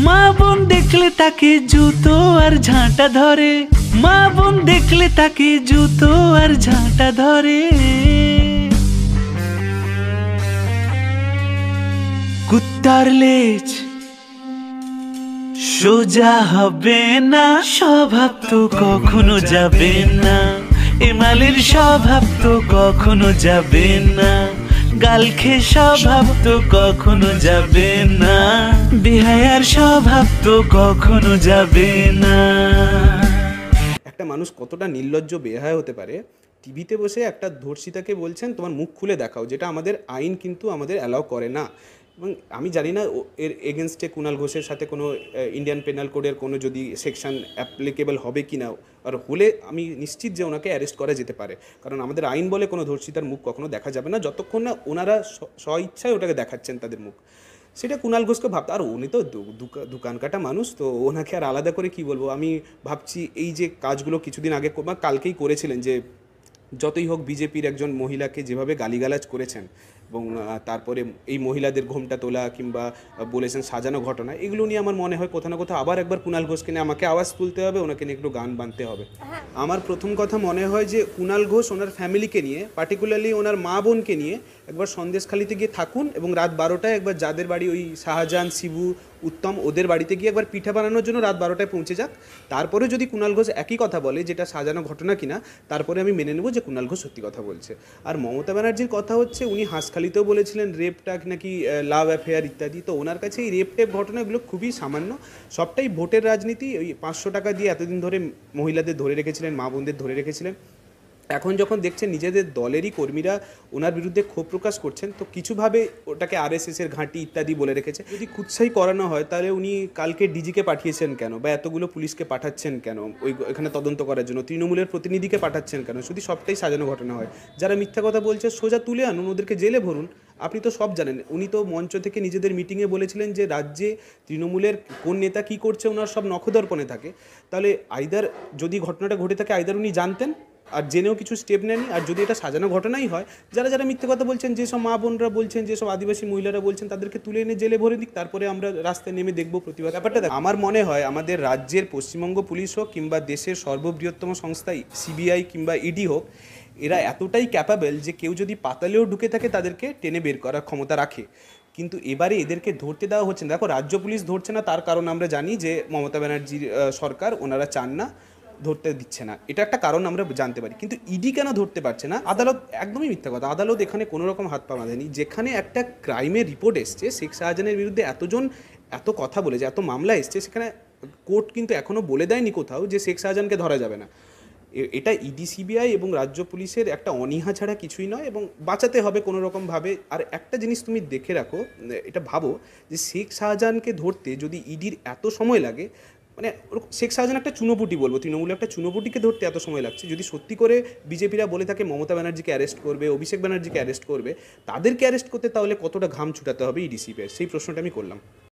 মা বোন দেখলে তাকে জুতো আর ঝাঁটা ধরে, মা বোন দেখলে তাকে জুতো আর ঝাঁটা ধরে। কুত্তার লেজ সোজা হবে না, স্বভাব তো কখনো যাবে না। এমালের স্বভাব তো কখনো যাবে না, গালখে স্বভাব তো কখনো যাবে না, বেহায়ার স্বভাব তো কখনো যাবে না। একটা মানুষ কতটা নির্লজ্জ বেহায়া হতে পারে, টিভিতে বসে একটা ধর্ষিতাকে বলছেন তোমার মুখ খুলে দেখাও, যেটা আমাদের আইন কিন্তু আমাদের অ্যালাউ করে না। এবং আমি জানি না এর এগেনস্টে কুণাল ঘোষের সাথে কোনো ইন্ডিয়ান পেনাল কোডের কোনো যদি সেকশন অ্যাপ্লিকেবল হবে কি না, আর হলে আমি নিশ্চিত যে ওনাকে অ্যারেস্ট করা যেতে পারে। কারণ আমাদের আইন বলে কোনো ধর্ষিতার মুখ কখনো দেখা যাবে না যতক্ষণ না ওনারা স্বইচ্ছায় ওটাকে দেখাচ্ছেন তাদের মুখ। সেটা কুণাল ঘোষকে ভাবতে, আর উনি তো দোকান কাটা মানুষ, তো ওনাকে আর আলাদা করে কি বলবো। আমি ভাবছি এই যে কাজগুলো কিছুদিন আগে বা কালকেই করেছিলেন, যে যতই হোক বিজেপির একজন মহিলাকে যেভাবে গালিগালাজ করেছেন এবং তারপরে এই মহিলাদের ঘোমটা তোলা কিংবা বলেছেন সাজানো ঘটনা, এগুলো নিয়ে আমার মনে হয় কোথাও না কোথাও আবার একবার কুণাল ঘোষকে নিয়ে আমাকে আওয়াজ তুলতে হবে, ওনাকে নিয়ে একটু গান বানতে হবে। আমার প্রথম কথা মনে হয় যে কুণাল ঘোষ ওনার ফ্যামিলিকে নিয়ে, পার্টিকুলারলি ওনার মা বোনকে নিয়ে একবার সন্দেশখালিতে গিয়ে থাকুন এবং রাত 12টায় একবার যাদের বাড়ি ওই শাহজাহান, শিবু, উত্তম, ওদের বাড়িতে গিয়ে একবার পিঠা বানানোর জন্য রাত 12টায় পৌঁছে যাক। তারপরে যদি কুণাল ঘোষ একই কথা বলে যেটা সাজানো ঘটনা কিনা, তারপরে আমি মেনে নেব যে কুণাল ঘোষ সত্যি কথা বলছে। আর মমতা ব্যানার্জির কথা হচ্ছে, উনি হাঁসখালিতেও বলেছিলেন রেপটা নাকি লাভ অ্যাফেয়ার ইত্যাদি। তো ওনার কাছে এই রেপ টেপ ঘটনাগুলো খুবই সামান্য, সবটাই ভোটের রাজনীতি। ওই 500 টাকা দিয়ে এতদিন ধরে মহিলাদের ধরে রেখেছিলেন, মা বোনদের ধরে রেখেছিলেন। এখন যখন দেখছেন নিজেদের দলেরই কর্মীরা ওনার বিরুদ্ধে ক্ষোভ প্রকাশ করছেন, তো কিছুভাবে ওটাকে আরএসএসের ঘাঁটি ইত্যাদি বলে রেখেছে। যদি কুৎসাই করানো হয় তাহলে উনি কালকে ডিজিকে পাঠিয়েছেন কেন, বা এতগুলো পুলিশকে পাঠাচ্ছেন কেন ওই এখানে তদন্ত করার জন্য, তৃণমূলের প্রতিনিধিকে পাঠাচ্ছেন কেন? যদি সবটাই সাজানো ঘটনা হয়, যারা মিথ্যা কথা বলছে সোজা তুলে আনুন, ওদেরকে জেলে ভরুন। আপনি তো সব জানেন, উনি তো মঞ্চ থেকে নিজেদের মিটিংয়ে বলেছিলেন যে রাজ্যে তৃণমূলের কোন নেতা কী করছে ওনার সব নখদর্পণে থাকে। তাহলে আইদার যদি ঘটনাটা ঘটে থাকে আইদার উনি জানতেন আর জেনেও কিছু স্টেপ নেননি, আর যদি এটা সাজানো ঘটনাই হয়, যারা যারা মিথ্যে কথা বলছেন, যেসব মা বোনরা বলছেন, যেসব আদিবাসী মহিলারা বলছেন, তাদেরকে তুলে এনে জেলে ভরে দিক, তারপরে আমরা রাস্তায় নেমে দেখবো প্রতিবাদ। ব্যাপারটা আমার মনে হয় আমাদের রাজ্যের পশ্চিমবঙ্গ পুলিশ হোক কিংবা দেশের সর্ববৃহত্তম সংস্থা সিবিআই কিংবা ইডি হোক, এরা এতটাই ক্যাপাবেল যে কেউ যদি পাতালেও ঢুকে থাকে তাদেরকে টেনে বের করার ক্ষমতা রাখে। কিন্তু এবারে এদেরকে ধরতে দেওয়া হচ্ছে না। দেখো, রাজ্য পুলিশ ধরছে না, তার কারণ আমরা জানি যে মমতা ব্যানার্জির সরকার, ওনারা চান না, ধরতে দিচ্ছে না, এটা একটা কারণ আমরা জানতে পারি। কিন্তু ইডি কেন ধরতে পারছে না? আদালত, একদমই মিথ্যা কথা, আদালত এখানে কোনো রকম হাত পা বাঁধেনি। যেখানে একটা ক্রাইমের রিপোর্ট এসছে, শেখ শাহজাহানের বিরুদ্ধে এতজন এত কথা বলেছে, এত মামলা এসছে, সেখানে কোর্ট কিন্তু এখনও বলে দেয়নি কোথাও যে শেখ শাহজাহানকে ধরা যাবে না। এটা ইডি, সিবিআই এবং রাজ্য পুলিশের একটা অনীহা ছাড়া কিছুই নয়, এবং বাঁচাতে হবে কোনো রকমভাবে। আর একটা জিনিস তুমি দেখে রাখো, এটা ভাবো যে শেখ শাহজাহানকে ধরতে যদি ইডির এত সময় লাগে, মানে শেখ শাহজাহান একটা চুনোপুটি বলবো, তৃণমূলে একটা চুনোপুটিকে ধরতে এত সময় লাগছে, যদি সত্যি করে বিজেপিরা বলে থাকে মমতা ব্যানার্জিকে অ্যারেস্ট করবে, অভিষেক ব্যানার্জিকে অ্যারেস্ট করবে, তাদেরকে অ্যারেস্ট করতে তাহলে কতটা ঘাম ছুটাতে হবে ইডি, সিবিআই, সেই প্রশ্নটা আমি করলাম।